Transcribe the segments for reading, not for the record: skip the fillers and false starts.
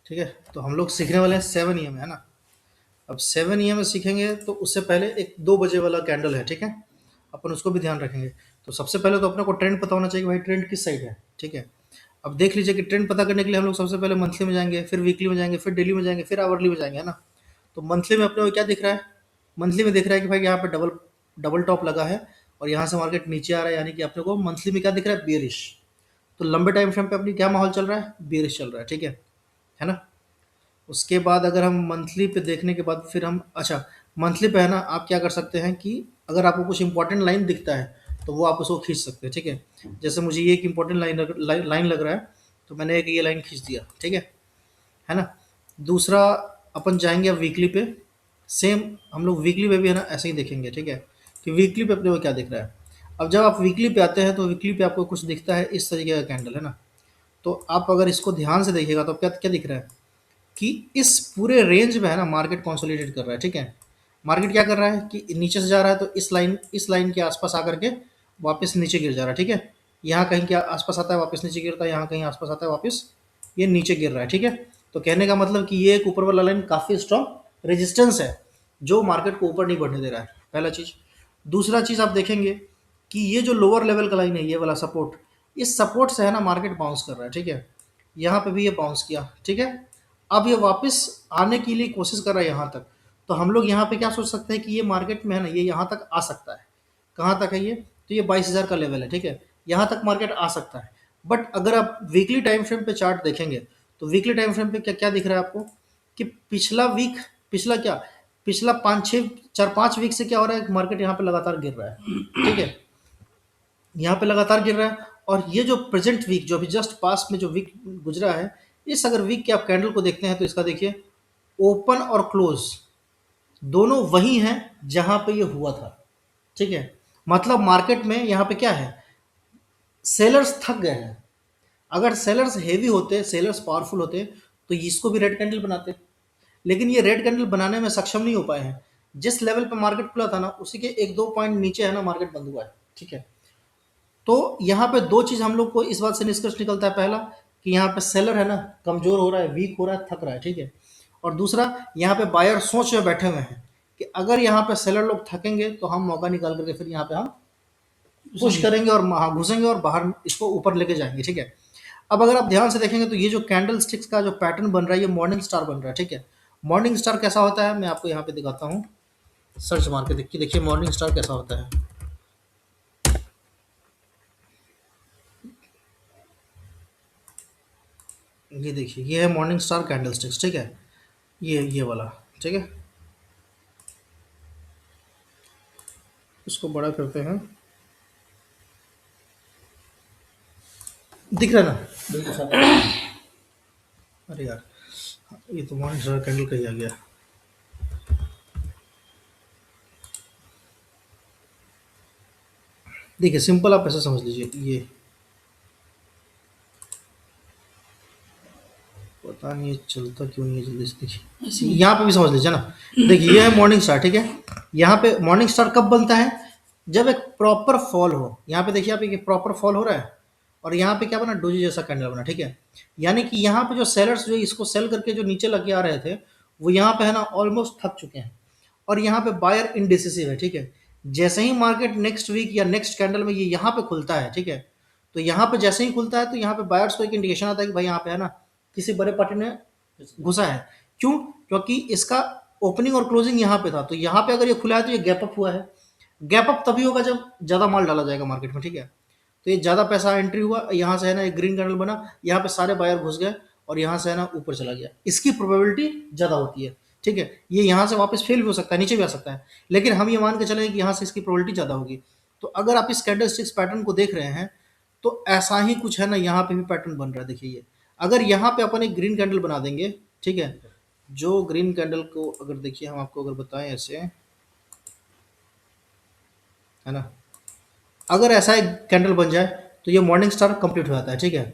ठीक है, तो हम लोग सीखने वाले हैं 7 EM, है ना। अब 7 EM में सीखेंगे तो उससे पहले एक 2 बजे वाला कैंडल है, ठीक है, अपन उसको भी ध्यान रखेंगे। तो सबसे पहले तो अपने को ट्रेंड पता होना चाहिए कि भाई ट्रेंड किस साइड है, ठीक है। अब देख लीजिए कि ट्रेंड पता करने के लिए हम लोग सबसे पहले मंथली में जाएंगे, फिर वीकली में जाएंगे, फिर डेली में जाएंगे, फिर आवरली में जाएंगे, है ना। तो मंथली में अपने को क्या दिख रहा है? मंथली में दिख रहा है कि भाई यहाँ पे डबल डबल टॉप लगा है और यहाँ से मार्केट नीचे आ रहा है, यानी कि अपने को मंथली में क्या दिख रहा है? बेरिश। तो लंबे टाइम फ्रेम पे अपनी क्या माहौल चल रहा है? बेरिश चल रहा है, ठीक है ना। उसके बाद अगर हम मंथली पे देखने के बाद फिर हम अच्छा, मंथली पे है ना, आप क्या कर सकते हैं कि अगर आपको कुछ इंपॉर्टेंट लाइन दिखता है तो वो आप उसको खींच सकते हैं, ठीक है। जैसे मुझे ये एक इंपॉर्टेंट लाइन लग रहा है, तो मैंने एक ये लाइन खींच दिया, ठीक है ना। दूसरा अपन जाएंगे अब वीकली पे। सेम हम लोग वीकली पे भी है ना ऐसे ही देखेंगे, ठीक है, कि वीकली पे अपने को क्या दिख रहा है। अब जब आप वीकली पे आते हैं तो वीकली पे आपको कुछ दिखता है इस तरीके का कैंडल, है ना। तो आप अगर इसको ध्यान से देखिएगा तो क्या क्या दिख रहा है कि इस पूरे रेंज में है ना मार्केट कंसोलिडेट कर रहा है, ठीक है। मार्केट क्या कर रहा है कि नीचे से जा रहा है तो इस लाइन के आसपास आकर के वापस नीचे गिर जा रहा है, ठीक है। यहाँ कहीं के आसपास आता है वापस नीचे गिरता है, यहाँ कहीं आसपास आता है वापस ये नीचे गिर रहा है, ठीक है। तो कहने का मतलब कि ये एक ऊपर वाला लाइन काफ़ी स्ट्रॉन्ग रेजिस्टेंस है जो मार्केट को ऊपर नहीं बढ़ने दे रहा है, पहला चीज़। दूसरा चीज़ आप देखेंगे कि ये जो लोअर लेवल का लाइन है, ये वाला सपोर्ट, इस सपोर्ट से है ना मार्केट बाउंस कर रहा है, ठीक है। यहाँ पे भी ये बाउंस किया, ठीक है। अब ये वापस आने के लिए कोशिश कर रहा है यहाँ तक। तो हम लोग यहाँ पे क्या सोच सकते हैं कि ये मार्केट में है ना ये यहाँ तक आ सकता है। कहाँ तक है ये? तो ये 22,000 का लेवल है, ठीक है। यहाँ तक मार्केट आ सकता है। बट अगर आप वीकली टाइम फ्रेम पे चार्ट देखेंगे तो वीकली टाइम फ्रेम पे क्या क्या दिख रहा है आपको कि पिछला वीक, पिछला क्या, पिछला 5-6 4-5 वीक से क्या हो रहा है, मार्केट यहाँ पे लगातार गिर रहा है, ठीक है। यहाँ पे लगातार गिर रहा है। और ये जो प्रेजेंट वीक, जो अभी जस्ट पास में जो वीक गुजरा है, इस अगर वीक के आप कैंडल को देखते हैं तो इसका देखिए ओपन और क्लोज दोनों वही हैं जहां पे ये हुआ था, ठीक है। मतलब मार्केट में यहाँ पे क्या है, सेलर्स थक गए हैं। अगर सेलर्स हेवी होते, सेलर्स पावरफुल होते तो इसको भी रेड कैंडल बनाते, लेकिन ये रेड कैंडल बनाने में सक्षम नहीं हो पाए हैं। जिस लेवल पे मार्केट खुला था ना उसी के 1-2 पॉइंट नीचे है ना मार्केट बंद हुआ है, ठीक है। तो यहाँ पे दो चीज हम लोग को इस बात से निष्कर्ष निकलता है। पहला कि यहाँ पे सेलर है ना कमजोर हो रहा है, वीक हो रहा है, थक रहा है, ठीक है। और दूसरा यहाँ पे बायर सोच में बैठे हुए हैं कि अगर यहाँ पे सेलर लोग थकेंगे तो हम मौका निकाल करके फिर यहाँ पे हम पुश करेंगे और घुसेंगे और बाहर इसको ऊपर लेके जाएंगे, ठीक है। अब अगर आप ध्यान से देखेंगे तो ये जो कैंडल स्टिक्स का जो पैटर्न बन रहा है ये मॉर्निंग स्टार बन रहा है, ठीक है। मॉर्निंग स्टार कैसा होता है मैं आपको यहाँ पे दिखाता हूँ। सर्च मार के देखिए मॉर्निंग स्टार कैसा होता है। ये देखिए ये है मॉर्निंग स्टार कैंडल स्टिक्स, ठीक है। ये वाला, ठीक है। इसको बड़ा करते हैं, दिख रहा है ना बिल्कुल साफ। अरे यार ये तो मॉर्निंग स्टार कैंडल का ही आ गया। देखिए सिंपल आप ऐसे समझ लीजिए, ये पता नहीं ये चलता क्यों नहीं है जल्दी से। देखिए यहाँ पे भी समझ लीजिए ना, देखिए ये है मॉर्निंग स्टार, ठीक है। यहाँ पे मॉर्निंग स्टार कब बनता है? जब एक प्रॉपर फॉल हो। यहाँ पे देखिए आप एक प्रॉपर फॉल हो रहा है और यहाँ पे क्या बना, डोजी जैसा कैंडल बना, ठीक है। यानी कि यहाँ पे जो सेलर्स जो इसको सेल करके जो नीचे लग के आ रहे थे वो यहाँ पे है ना ऑलमोस्ट थक चुके हैं और यहाँ पे बायर इनडिसिसिव है, ठीक है। जैसे ही मार्केट नेक्स्ट वीक या नेक्स्ट कैंडल में ये यहाँ पे खुलता है, ठीक है, तो यहाँ पे जैसे ही खुलता है तो यहाँ पे बायर्स को एक इंडिकेशन आता है कि भाई यहाँ पे है ना किसी बड़े पार्टी ने घुसा है। क्यों? क्योंकि इसका ओपनिंग और क्लोजिंग यहाँ पे था, तो यहाँ पे अगर ये खुला है तो ये गैप अप हुआ है। गैप अप तभी होगा जब ज़्यादा माल डाला जाएगा मार्केट में, ठीक है। तो ये ज़्यादा पैसा एंट्री हुआ, यहाँ से है ना एक ग्रीन कैंडल बना, यहाँ पे सारे बायर घुस गए और यहाँ से है ना ऊपर चला गया। इसकी प्रोबेबिलिटी ज़्यादा होती है, ठीक है। ये यहाँ से वापस फेल भी हो सकता है, नीचे भी आ सकता है, लेकिन हम ये मान के चलें कि यहाँ से इसकी प्रोबेबिलिटी ज़्यादा होगी। तो अगर आप इस कैंडल स्टिक्स पैटर्न को देख रहे हैं तो ऐसा ही कुछ है ना यहाँ पे भी पैटर्न बन रहा है। देखिए ये अगर यहाँ पे अपन एक ग्रीन कैंडल बना देंगे, ठीक है, जो ग्रीन कैंडल को अगर देखिए हम आपको अगर बताएं ऐसे, है ना, अगर ऐसा एक कैंडल बन जाए तो ये मॉर्निंग स्टार कंप्लीट हो जाता है, ठीक है।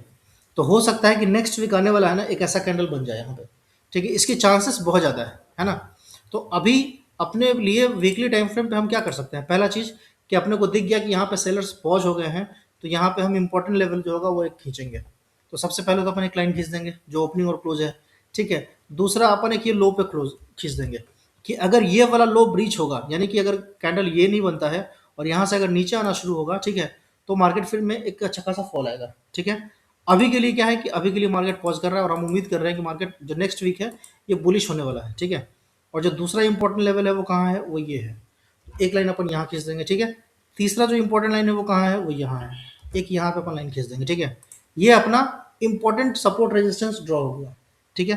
तो हो सकता है कि नेक्स्ट वीक आने वाला है ना एक ऐसा कैंडल बन जाए यहाँ पे, ठीक है। इसके चांसेस बहुत ज़्यादा है ना। तो अभी अपने लिए वीकली टाइम फ्रेम पे हम क्या कर सकते हैं? पहला चीज़ कि अपने को दिख गया कि यहाँ पे सेलर्स पॉज हो गए हैं, तो यहाँ पे हम इंपॉर्टेंट लेवल जो होगा वो एक खींचेंगे। तो सबसे पहले तो अपन एक लाइन खींच देंगे जो ओपनिंग और क्लोज है, ठीक है। दूसरा अपन एक ये लो पे क्लोज खींच देंगे कि अगर ये वाला लो ब्रीच होगा, यानी कि अगर कैंडल ये नहीं बनता है और यहाँ से अगर नीचे आना शुरू होगा, ठीक है, तो मार्केट फिर में एक अच्छा खासा फॉल आएगा, ठीक है। अभी के लिए क्या है कि अभी के लिए मार्केट पॉज कर रहा है और हम उम्मीद कर रहे हैं कि मार्केट जो नेक्स्ट वीक है ये बुलिश होने वाला है, ठीक है। और जो दूसरा इंपॉर्टेंट लेवल है वो कहाँ है, वो ये है। एक लाइन अपन यहाँ खींच देंगे, ठीक है। तीसरा जो इंपॉर्टेंट लाइन है वो कहाँ है, वो यहाँ है। एक यहाँ पे अपन लाइन खींच देंगे, ठीक है। ये अपना इंपॉर्टेंट सपोर्ट रेजिस्टेंस ड्रॉ हो गया, ठीक है।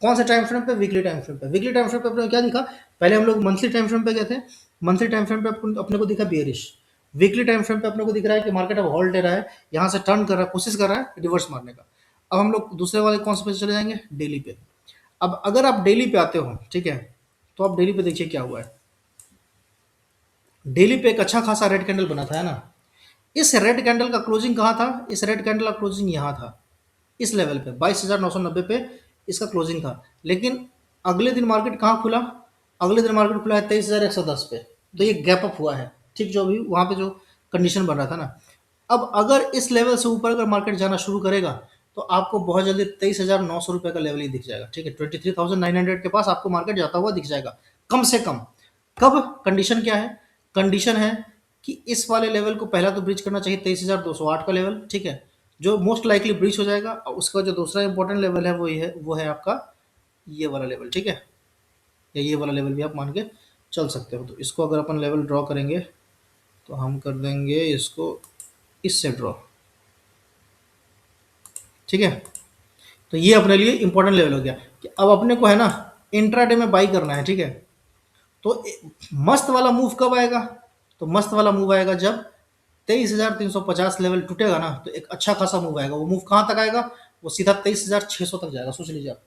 कौन से टाइम फ्रेम पे, वीकली टाइम फ्रेम पे। वीकली टाइम फ्रेम पे अपने को क्या दिखा, पहले हम लोग मंथली टाइम फ्रेम पे गए थे। मंथली टाइम फ्रेम पे अपने को दिखा बेयरिश। वीकली टाइम फ्रेम पे अपने को दिख रहा है कि मार्केट अब होल्ड ले रहा है, यहाँ से टर्न कर रहा है, कोशिश कर रहा है रिवर्स मारने का। अब हम लोग दूसरे वाले कौन से पे चले जाएंगे, डेली पे। अब अगर आप डेली पे आते हो, ठीक है, तो आप डेली पे देखिए क्या हुआ है। डेली पे एक अच्छा खासा रेड कैंडल बना था, है ना। इस रेड कैंडल का क्लोजिंग कहाँ था, इस रेड कैंडल का क्लोजिंग यहाँ था, इस लेवल पे 22,990 पे इसका क्लोजिंग था। लेकिन अगले दिन मार्केट कहाँ खुला, अगले दिन मार्केट खुला है 23,110 पे। तो ये गैप अप हुआ है, ठीक, जो भी वहाँ पे जो कंडीशन बन रहा था ना। अब अगर इस लेवल से ऊपर अगर मार्केट जाना शुरू करेगा तो आपको बहुत जल्दी 23,900 रुपये का लेवल ही दिख जाएगा, ठीक है। 23,900 के पास आपको मार्केट जाता हुआ दिख जाएगा कम से कम। कब, कंडीशन क्या है, कंडीशन है कि इस वाले लेवल को पहला तो ब्रीच करना चाहिए 23,208 का लेवल, ठीक है, जो मोस्ट लाइकली ब्रीच हो जाएगा। और उसका जो दूसरा इंपॉर्टेंट लेवल है वो है आपका ये वाला लेवल, ठीक है, या ये वाला लेवल भी आप मान के चल सकते हो। तो इसको अगर अपन लेवल ड्रॉ करेंगे तो हम कर देंगे इसको इससे ड्रॉ, ठीक है। तो ये अपने लिए इंपॉर्टेंट लेवल हो गया कि अब अपने को है ना इंट्राडे में बाई करना है, ठीक है। तो मस्त वाला मूव कब आएगा, तो मस्त वाला मूव आएगा जब 23,350 लेवल टूटेगा ना, तो एक अच्छा खासा मूव आएगा। वो मूव कहाँ तक आएगा, वो सीधा 23,600 तक जाएगा। सोच लीजिए आप,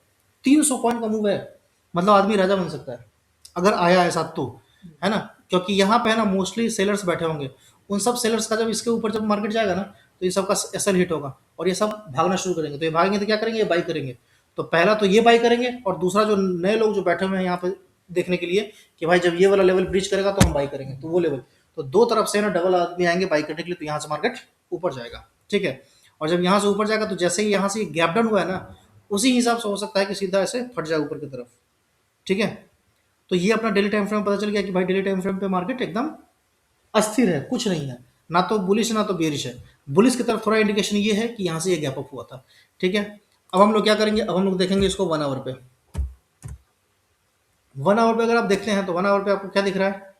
300 पॉइंट का मूव है, मतलब आदमी राजा बन सकता है अगर आया ऐसा तो, है ना। क्योंकि यहाँ पे है ना मोस्टली सेलर्स बैठे होंगे। उन सब सेलर्स का जब इसके ऊपर जब मार्केट जाएगा ना, तो ये सबका एसएल हिट होगा और ये सब भागना शुरू करेंगे। तो ये भागेंगे तो क्या करेंगे, ये बाई करेंगे। तो पहला तो ये बाई करेंगे और दूसरा जो नए लोग जो बैठे हुए हैं यहाँ पे देखने के लिए कि भाई जब ये वाला लेवल ब्रीच करेगा तो हम बाई करेंगे, तो वो लेवल। तो दो तरफ से ना डबल आदमी आएंगे बाई करने के लिए, तो यहाँ से मार्केट ऊपर जाएगा, ठीक है। और जब यहाँ से ऊपर जाएगा तो जैसे ही यहाँ से गैप डाउन हुआ है ना, उसी हिसाब से हो सकता है कि सीधा ऐसे फट जाए ऊपर की तरफ, ठीक है। तो ये अपना डेली टाइम फ्रेम पता चल गया कि भाई डेली टाइम फ्रेम पे मार्केट एकदम अस्थिर है, कुछ नहीं है, ना तो बुलिश है ना तो बेरिश है। बुलिश की तरफ थोड़ा इंडिकेशन ये है कि यहाँ से ये गैप अप हुआ था, ठीक है। अब हम लोग क्या करेंगे, अब हम लोग देखेंगे इसको 1 आवर पे। 1 आवर पे अगर आप देखते हैं तो 1 आवर पे आपको क्या दिख रहा है,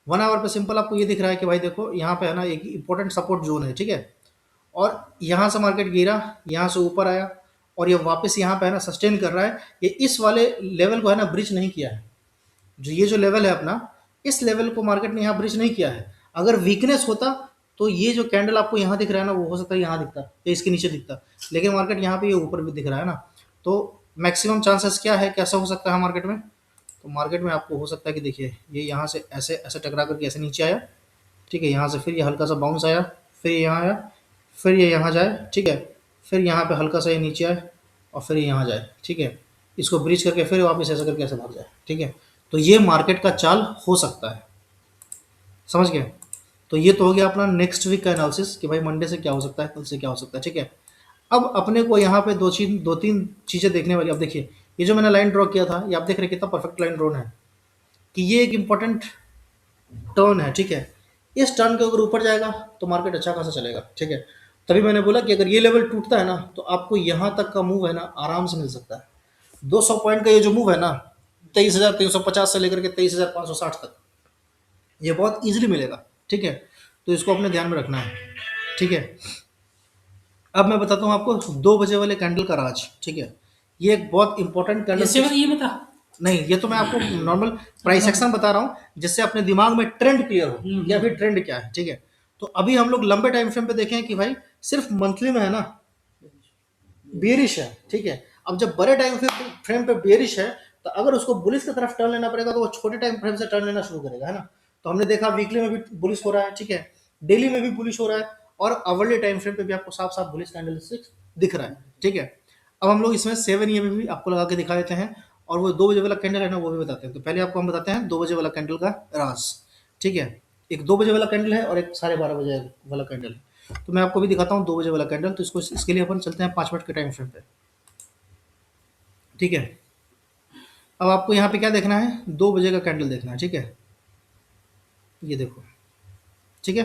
1 आवर पे सिंपल आपको ये दिख रहा है कि भाई देखो यहाँ पे है ना एक इंपॉर्टेंट सपोर्ट जोन है, ठीक है। और यहाँ से मार्केट गिरा, यहाँ से ऊपर आया और ये वापस यहाँ पे है ना सस्टेन कर रहा है। ये इस वाले लेवल को है ना ब्रिज नहीं किया है, जो ये जो लेवल है अपना, इस लेवल को मार्केट ने यहाँ ब्रिज नहीं किया है। अगर वीकनेस होता तो ये जो कैंडल आपको यहाँ दिख रहा है ना, वो हो सकता है यहाँ दिखता या इसके नीचे दिखता, लेकिन मार्केट यहाँ पे ये ऊपर भी दिख रहा है ना। तो मैक्सिमम चांसेस क्या है, कैसा हो सकता है मार्केट में, तो मार्केट में आपको हो सकता है कि देखिए ये यहाँ से ऐसे ऐसे टकरा करके ऐसे नीचे आया, ठीक है। यहाँ से फिर ये हल्का सा बाउंस आया, फिर ये यहाँ आया, फिर ये यहाँ जाए, ठीक है। फिर यहाँ पे हल्का सा ये नीचे आए और फिर ये यहाँ जाए, ठीक है। इसको ब्रीच करके फिर वापस ऐसे करके ऐसे भाग जाए, ठीक है। तो ये मार्केट का चाल हो सकता है, समझ गए। तो ये तो हो गया अपना नेक्स्ट वीक का एनालिसिस कि भाई मंडे से क्या हो सकता है, कल से क्या हो सकता है, ठीक है। अब अपने को यहाँ पे दो तीन चीज़ें देखने वाली। अब देखिए ये जो मैंने लाइन ड्रॉ किया था, ये आप देख रहे हैं कितना परफेक्ट लाइन ड्रॉन है कि ये एक इंपॉर्टेंट टर्न है, ठीक है। इस टर्न के अगर ऊपर जाएगा तो मार्केट अच्छा खासा चलेगा, ठीक है। तभी मैंने बोला कि अगर ये लेवल टूटता है ना, तो आपको यहाँ तक का मूव है ना आराम से मिल सकता है। 200 पॉइंट का ये जो मूव है ना, 23,350 से लेकर के 23,560 तक, ये बहुत इजीली मिलेगा, ठीक है। तो इसको अपने ध्यान में रखना है, ठीक है। अब मैं बताता हूँ आपको 2 बजे वाले कैंडल का राज, ठीक है। ये एक बहुत इंपॉर्टेंट ऐसे कैंडल। ये बता। नहीं, ये तो मैं आपको नॉर्मल प्राइस एक्शन बता रहा हूँ जिससे अपने दिमाग में ट्रेंड क्लियर हो कि अभी ट्रेंड क्या है, ठीक है। तो अभी हम लोग लंबे टाइम फ्रेम पे देखें कि भाई सिर्फ मंथली में है ना बेरिश है, ठीक है। अब जब बड़े टाइम फ्रेम पे बेरिश है, तो अगर उसको बुलिश की तरफ टर्न लेना पड़ेगा तो वो छोटे टाइम फ्रेम से टर्न लेना शुरू करेगा, है ना। तो हमने देखा वीकली में भी बुलिश हो रहा है, ठीक है, डेली में भी बुलिश हो रहा है और आवरली टाइम फ्रेम पे भी आपको साफ साफ बुलिश कैंडलस्टिक्स दिख रहा है, ठीक है। अब हम लोग इसमें 7 EM भी आपको लगा के दिखा देते हैं और वो 2 बजे वाला कैंडल है ना वो भी बताते हैं। तो पहले आपको हम बताते हैं 2 बजे वाला कैंडल का राज, ठीक है। एक 2 बजे वाला कैंडल है और एक 12:30 बजे वाला कैंडल है। तो मैं आपको भी दिखाता हूँ 2 बजे वाला कैंडल। तो इसको इसके लिए अपन चलते हैं 5 मिनट के टाइम फ्रेम पे। ठीक है। अब आपको यहाँ पे क्या देखना है, 2 बजे का कैंडल देखना है, ठीक है। ये देखो, ठीक है।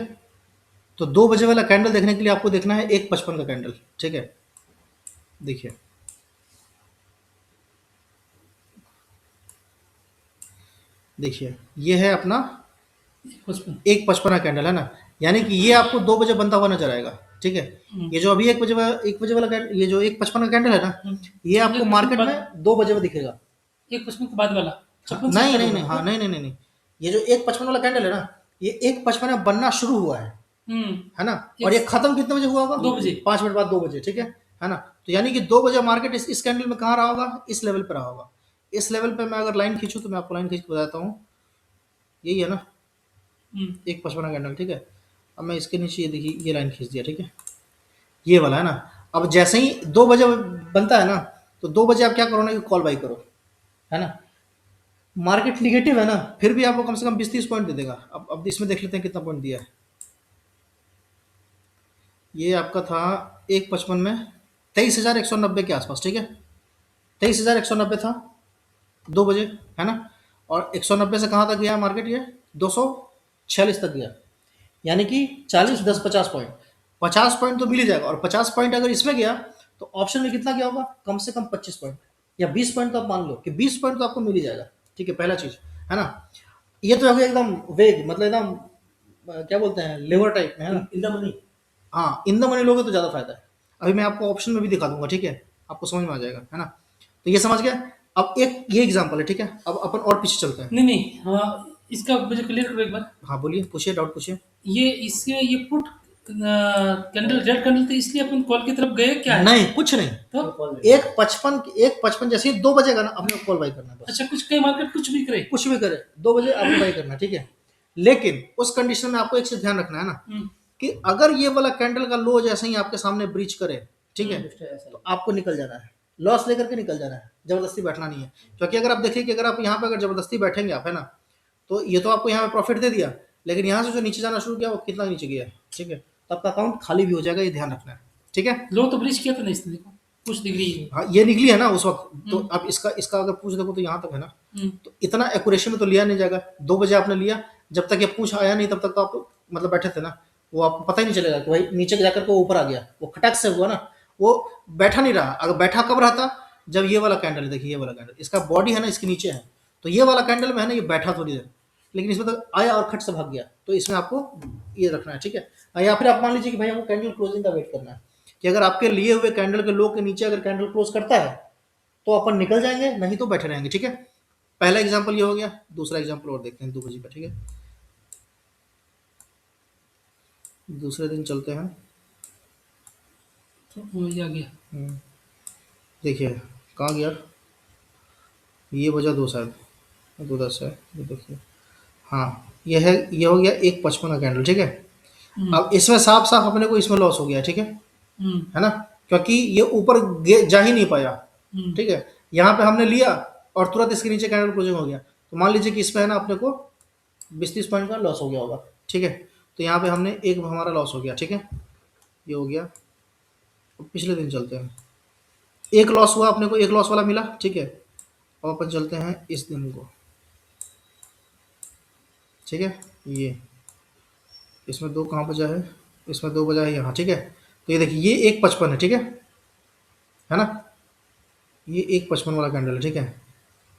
तो 2 बजे वाला कैंडल देखने के लिए आपको देखना है 1:55 का कैंडल, ठीक है। देखिए, देखिए ये है अपना 55। 1:55 का कैंडल, है ना। यानी कि ये आपको 2 बजे बनता हुआ नजर आएगा, ठीक है। ये जो अभी 1 बजे वाला कैंडल, ये जो 1:55 का कैंडल है ना, ये ये आपको 55 के मार्केट बाद, में 2 बजे में दिखेगा। 155 के बाद वाला हाँ, 56 से नहीं स्टार्ट नहीं होगा नहीं, हाँ, तो। नहीं नहीं नहीं नहीं, ये जो 1:55 वाला कैंडल है ना, ये 1:55 में बनना शुरू हुआ हम्म है ना। एक और ये खत्म कितने बजे हुआ होगा, 2 बजे। 5 मिनट बाद 2 बजे, ठीक है ना। तो यानी कि 2 बजे मार्केट इस कैंडल में कहाँ रहा होगा, इस लेवल पे रहा होगा। इस लेवल पे मैं अगर लाइन खींचूं तो मैं आपको लाइन खींच के बताता हूँ, यही है ना, हम्म 1:55 कैंडल, ठीक है। अब मैं इसके नीचे ये देखिए, ये लाइन खींच दिया, ठीक है। ये वाला है ना। अब जैसे ही 2 बजे बनता है ना, तो 2 बजे आप क्या करो ना, कि कॉल बाई करो, है ना। मार्केट निगेटिव है ना, फिर भी आपको कम से कम 20-30 पॉइंट दे देगा। अब इसमें देख लेते हैं कितना पॉइंट दिया है। ये आपका था 1:55 में 23,190 के आसपास, ठीक है। 23,190 था 2 बजे, है ना। और 190 से कहाँ तक गया मार्केट, ये 246 तक गया। यानी कि 40, 10, 50 पॉइंट, 50 पॉइंट तो मिल ही जाएगा। और 50 पॉइंट अगर इसमें गया, तो ऑप्शन में कितना गया होगा, कम से कम 25 पॉइंट या 20 पॉइंट। तो आप मान लो कि 20 पॉइंट तो आपको मिल ही जाएगा, ठीक है। पहला चीज, है ना। ये तो हो गया एकदम वेग, मतलब एकदम क्या बोलते हैं, लेवर टाइप में, है ना। In the money. हाँ, इन द मनी लोगे तो ज़्यादा फायदा है। अभी मैं आपको ऑप्शन में भी दिखा दूंगा, ठीक है। आपको समझ में आ जाएगा, है ना। तो ये समझ गया। अब एक ये एग्जांपल है, ठीक है। अब अपन और पीछे चलते हैं। नहीं नहीं, हाँ, इसका मुझे क्लियर करो एक बार। हाँ बोलिए, पूछिए, डाउट पूछिए। ये इसके ये पुट कैंडल, रेड कैंडल, तो इसलिए अपन कॉल की तरफ गए क्या है? नहीं, कुछ नहीं। तो 1:55 जैसे ही 2 बजेगा ना, अपने कॉल बाई करना है बस। अच्छा, कुछ कई मार्केट कुछ भी करे। कुछ भी करे, 2 बजे आपको बाई करना है, ठीक है। लेकिन उस कंडीशन में आपको एक चीज ध्यान रखना है ना, हम्म कि अगर ये वाला कैंडल का लो जैसे ही आपके सामने ब्रीच करे, ठीक है, तो आपको निकल जाना है, लॉस लेकर के निकल जाना है, जबरदस्ती बैठना नहीं है। क्योंकि अगर आप देखिए कि अगर आप यहाँ पे अगर जबरदस्ती बैठेंगे आप, है ना, तो ये तो आपको यहाँ पे प्रॉफिट दे दिया, लेकिन यहाँ से जो नीचे जाना शुरू किया वो कितना नीचे गया है, ठीक है। तो आपका अकाउंट खाली भी हो जाएगा, ये ध्यान रखना है, ठीक है। लो तो ब्रीच किया था ना इसने, देखो कुछ डिग्री। हाँ, ये निकली है ना उस वक्त, तो हम्म अब इसका इसका अगर पूछ देखो तो यहाँ तक है ना। हम्म तो इतना एक्यूरेशन में तो लिया नहीं जाएगा। 2 बजे आपने लिया, जब तक ये पूछ आया नहीं तब तक तो आप मतलब बैठे थे ना। वो आपको पता ही नहीं चलेगा कि भाई नीचे जाकर के वो ऊपर आ गया, वो खटक से हुआ ना। वो बैठा नहीं रहा। अगर बैठा कब रहता, जब ये वाला कैंडल, देखिए ये वाला कैंडल, इसका बॉडी है ना इसके नीचे है, तो ये वाला कैंडल में है ना, ये बैठा थोड़ी देर, लेकिन इसमें तो आया और खट से भाग गया। तो इसमें आपको ये रखना है, ठीक है। या फिर आप मान लीजिए कि भाई हमको कैंडल क्लोजिंग का वेट करना है, कि अगर आपके लिए हुए कैंडल के लो के नीचे अगर कैंडल क्लोज करता है, तो अपन निकल जाएंगे, नहीं तो बैठे रहेंगे, ठीक है। पहला एग्जांपल ये हो गया। दूसरा एग्जांपल और देखते हैं 2 बजे का, ठीक है। दूसरे दिन चलते हैं। तो वो ये आ गया। हम्म, देखिए कहाँ गया, ये बजा 2 शायद, 2:10 है, ये देखिए। हाँ, ये है, ये हो गया 1:55 का कैंडल, ठीक है। हम्म अब इसमें साफ साफ अपने को इसमें लॉस हो गया, ठीक हम्म है ना। क्योंकि ये ऊपर जा ही नहीं पाया, हम्म ठीक है। यहाँ पे हमने लिया और तुरंत इसके नीचे कैंडल क्लोजिंग हो गया। तो मान लीजिए कि इसमें है ना अपने को 20-30 पॉइंट का लॉस हो गया होगा, ठीक है। तो यहाँ पे हमने एक हमारा लॉस हो गया, ठीक है। ये हो गया। अब पिछले दिन चलते हैं। एक लॉस हुआ अपने को, एक लॉस वाला मिला, ठीक है। अब अपन चलते हैं इस दिन को, ठीक है। ये इसमें 2 कहाँ बजा है, इसमें 2 बजा है यहाँ, ठीक है। तो ये देखिए, ये 1:55 है, ठीक है ना। ये 1:55 वाला कैंडल है, ठीक है।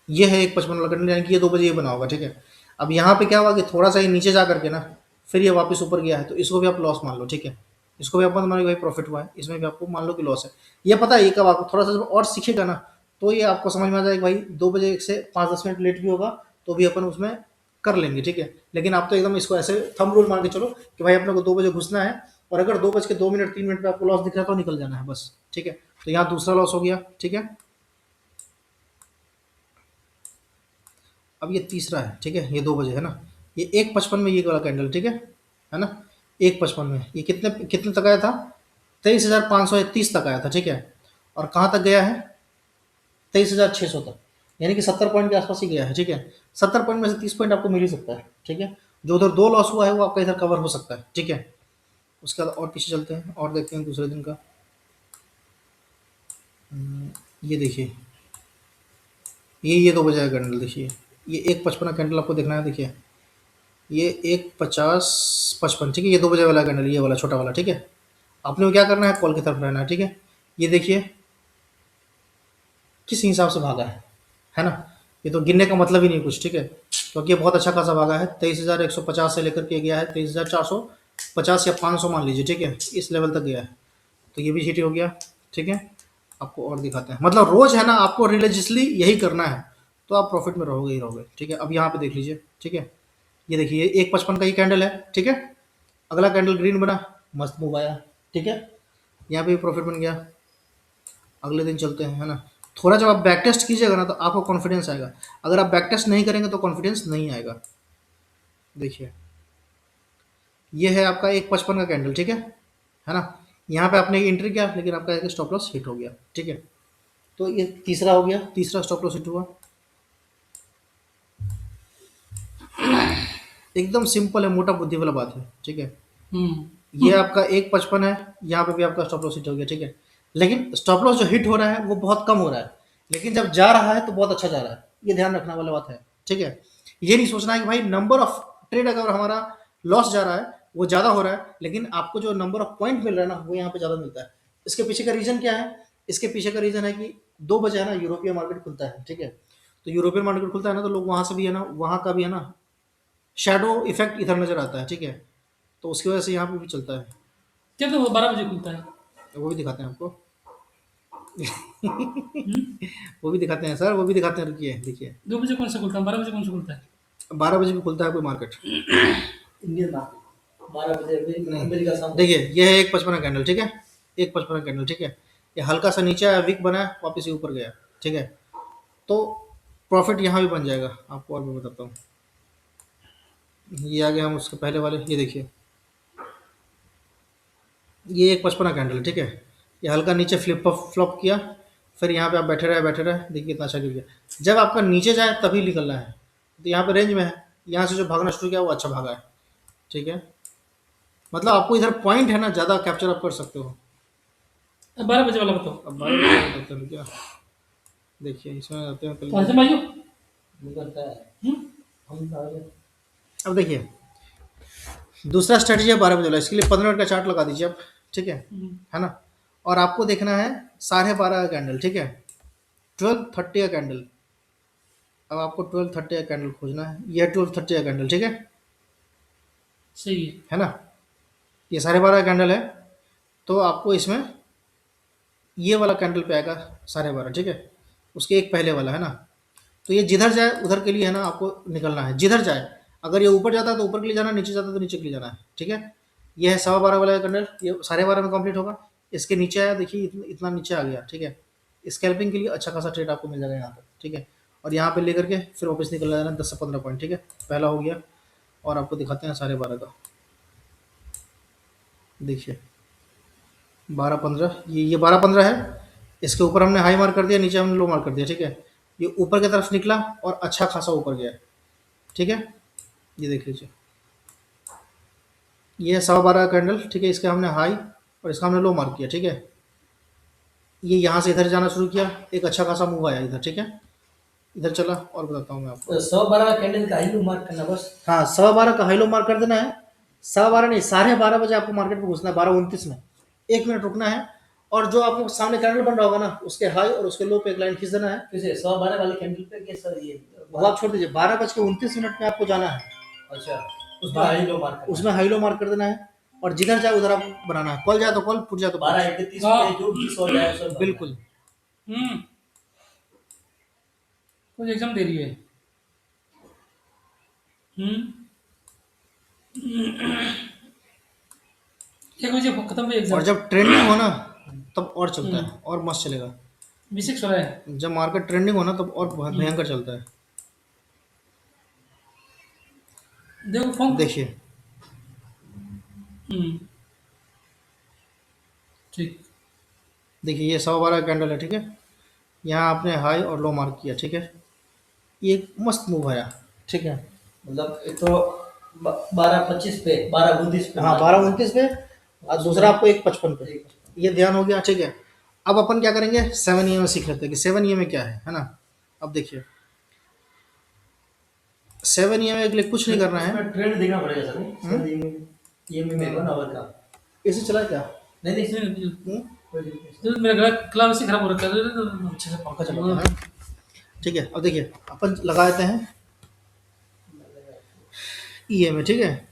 ये है 1:55 वाला कैंडल, यानी कि ये 2 बजे ये बना होगा, ठीक है। अब यहाँ पे क्या हुआ कि थोड़ा सा ये नीचे जा करके ना, फिर ये वापस ऊपर गया है, तो इसको भी आप लॉस मान लो, ठीक है। इसको भी आप मान लो भाई प्रॉफिट हुआ है, इसमें भी आपको मान लो कि लॉस है। ये पता है, ये कब आपको थोड़ा सा जब और सीखेगा ना, तो ये आपको समझ में आ जाएगा भाई 2 बजे से 5-10 मिनट लेट भी होगा तो भी अपन उसमें कर लेंगे, ठीक है। लेकिन आप तो एकदम इसको ऐसे थंब रूल मान के चलो कि भाई अपने को 2 बजे घुसना है, और अगर 2 बज के 2 मिनट 3 मिनट पे आपको लॉस दिख रहा है तो निकल जाना है बस, ठीक है। तो यहाँ दूसरा लॉस हो गया, ठीक है। अब ये तीसरा है, ठीक है। ये 2 बजे है ना, ये 1:55 में ये वाला कैंडल, ठीक है ना। 1:55 में ये कितने कितने तक आया था, 23,530 तक आया था, ठीक है। और कहाँ तक गया है, 23,600 तक, यानी कि 70 पॉइंट के आसपास ही गया है, ठीक है। 70 पॉइंट में से 30 पॉइंट आपको मिल ही सकता है, ठीक है। जो उधर 2 लॉस हुआ है वो आपका इधर कवर हो सकता है, ठीक है। उसके बाद और पीछे चलते हैं और देखते हैं दूसरे दिन का। ये देखिए, ये 2 बजे का कैंडल देखिए, ये 1:55 का कैंडल आपको देखना है, देखिए ये 1:50-55, ठीक है, ये 2 बजे वाला कैंडल, ये वाला छोटा वाला, ठीक है। आपने को क्या करना है, कॉल की तरफ रहना है, ठीक है। ये देखिए किस हिसाब से भागा है ना। ये तो गिनने का मतलब ही नहीं कुछ, ठीक है, क्योंकि ये बहुत अच्छा खासा भागा है। 23,150 से लेकर के गया है 23,450 या 500 मान लीजिए, ठीक है, इस लेवल तक गया है। तो ये भी हिट हो गया, ठीक है। आपको और दिखाते हैं, मतलब रोज है ना आपको रिलीजियसली यही करना है, तो आप प्रॉफिट में रहोगे ही रहोगे, ठीक है। अब यहाँ पे देख लीजिए, ठीक है, ये देखिए ये 1:55 का ही कैंडल है, ठीक है। अगला कैंडल ग्रीन बना, मस्त मूव आया, ठीक है, यहाँ पे भी प्रॉफिट बन गया। अगले दिन चलते हैं, है ना। थोड़ा जब आप बैक टेस्ट कीजिएगा ना तो आपको कॉन्फिडेंस आएगा। अगर आप बैक टेस्ट नहीं करेंगे तो कॉन्फिडेंस नहीं आएगा। देखिए ये है आपका 1:55 का कैंडल, ठीक है ना। यहाँ पे आपने एंट्री किया लेकिन आपका स्टॉप लॉस हिट हो गया, ठीक है। तो ये तीसरा हो गया, तीसरा स्टॉप लॉस हिट हुआ। एकदम सिंपल है, मोटा बुद्धि वाला बात है, ठीक है। ये आपका 1:55 है, यहाँ पे भी आपका स्टॉप लॉस हिट हो गया, ठीक है। लेकिन स्टॉप लॉस जो हिट हो रहा है वो बहुत कम हो रहा है, लेकिन जब जा रहा है तो बहुत अच्छा जा रहा है, ये ध्यान रखने वाला बात है, ठीक है। ये नहीं सोचना है कि भाई नंबर ऑफ ट्रेड अगर हमारा लॉस जा रहा है वो ज़्यादा हो रहा है, लेकिन आपको जो नंबर ऑफ पॉइंट मिल रहा है ना वो यहाँ पे ज़्यादा मिलता है। इसके पीछे का रीज़न क्या है? इसके पीछे का रीज़न है कि 2 बजे है ना यूरोपियन मार्केट खुलता है, ठीक है। तो यूरोपियन मार्केट खुलता है ना तो लोग वहाँ से भी है ना, वहाँ का भी है ना शेडो इफेक्ट इधर नज़र आता है, ठीक है। तो उसकी वजह से यहाँ पे भी चलता है। क्या तो वो 12 बजे खुलता है? वो भी दिखाते हैं आपको, हम्म? वो भी दिखाते हैं सर, वो भी दिखाते हैं, रुकिए देखिए। 2 बजे कौन सा खुलता है, 12 बजे कौन सा खुलता है? 12 बजे भी खुलता है कोई मार्केट, इंडियन मार्केट 12 बजे अमेरिका सामने। देखिए ये है 1:55 का कैंडल, ठीक है, 1:55 का कैंडल, ठीक है। ये हल्का सा नीचे आया, विक बना, वापस ये ऊपर गया, ठीक है। तो प्रॉफिट यहाँ भी बन जाएगा, आपको और भी बताता हूँ। ये आ गया हम उसके पहले वाले, ये देखिए ये 1:55 का कैंडल, ठीक है। ये हल्का नीचे फ्लिप फ्लॉप किया, फिर यहाँ पे आप बैठे रहे, देखिए कितना अच्छा गिर गया। जब आपका नीचे जाए तभी निकलना है, तो यहाँ पे रेंज में है, यहाँ से जो भागना शुरू किया वो अच्छा भागा है, ठीक है। मतलब आपको इधर पॉइंट है ना, ज़्यादा कैप्चर आप कर सकते हो। अब 12 बजे वाला बताओ। अब 12 बजे बताते हैं क्या, देखिए इसमें आते हैं कौन से पहले। भाइयों? निकलता है हम्म? हम सारे। अब देखिए दूसरा स्ट्रेटजी है 12 बजे वाला, इसके लिए 15 मिनट का चार्ट लगा दीजिए आप, ठीक है ना। और आपको देखना है 12:30 का कैंडल, ठीक है, 12:30 का कैंडल। अब आपको 12:30 का कैंडल खोजना है, यह 12:30 का कैंडल, ठीक सही है ना। ये 12:30 का कैंडल है, तो आपको इसमें ये वाला कैंडल पे आएगा 12:30, ठीक है, उसके एक पहले वाला है ना। तो ये जिधर जाए उधर के लिए है ना आपको निकलना है, जिधर जाए। अगर ये ऊपर जाता है तो ऊपर के लिए जाना है, नीचे जाता है तो नीचे के लिए जाना है, ठीक है। ये है 12:15 वाला कैंडल, ये 12:30 में कंप्लीट होगा। इसके नीचे आया, देखिए इतना नीचे आ गया, ठीक है। स्कैल्पिंग के लिए अच्छा खासा ट्रेड आपको मिल जाएगा यहाँ पर, ठीक है। और यहाँ पे लेकर के फिर वापस निकल जाना 10 से 15 पॉइंट, ठीक है, पहला हो गया। और आपको दिखाते हैं 12:30 का, देखिए 12:15, ये 12:15 है। इसके ऊपर हमने हाई मार्क कर दिया, नीचे हमने लो मार्क कर दिया, ठीक है। ये ऊपर की तरफ निकला और अच्छा खासा ऊपर गया, ठीक है। ये देख लीजिए, ये है 12:15 कैंडल, ठीक है। इसका हमने हाई और इसका हमने लो मार्क किया, ठीक है। ये यहाँ से इधर जाना शुरू किया, एक अच्छा खासा मूव आया इधर, ठीक है, इधर चला। और बताता हूँ मैं आपको, तो 12 कैंडल का ही मार्क करना बस। हाँ 12:15 का हाई लो मार्क कर देना है। 12:15 नहीं, 12:30 बजे आपको मार्केट में घुसना है, 12:29 में 1 मिनट रुकना है। और जो आपको सामने कैंडल बन रहा होगा ना उसके हाई और उसके लो पे एक लाइन खींच देना है। किसे 12 वाले कैंडल पे के सर ये वो आप छोड़ दीजिए, 12:29 में आपको जाना है, अच्छा उसमें हाई लो मार्क उसमें हाई लो मार्क कर देना है। और जिधर जाए उधर आप बनाना है, कॉल जाए तो कॉल, पुट जाए तो 12:31 हाँ। पे जो भी 100 जाए सब बिल्कुल। हम्म कुछ एग्जाम दे रही है। हम्म 1 बजे खत्म हुई और एग्जाम। जब ट्रेंडिंग हो ना तब और चलता है और मस्त चलेगा। B6 हो रहा है। जब मार्केट ट्रेंडिंग हो ना तब और बहुत भयंकर चलता है। देखो फोन। देखिए हम्म ठीक। देखिए ये 12:15 कैंडल है, ठीक है। यहाँ आपने हाई और लो मार्क किया, ठीक है। ये एक मस्त मूव आया, ठीक है। मतलब एक तो 12:25 पे 12:29 पे हाँ 12:29 पे और दूसरा आपको 1:55 पे, ये ध्यान हो गया, ठीक है। अब अपन क्या करेंगे, 7 EM में सीख लेते हैं कि 7 EM में क्या है ना। अब देखिए 7 EMI के लिए कुछ नहीं करना है। इसमें ट्रेंड देखना पड़ेगा सर, नहीं ये में 1 आवर का। एसी चला क्या? नहीं नहीं सर, हम्म? कोई दिक्कत नहीं। तो मेरा गला गला वैसे खराब हो रखा है तो अच्छे से पंखा चलाता है। ठीक है, अब देखिए अपन लगा देते हैं EMI, ठीक है,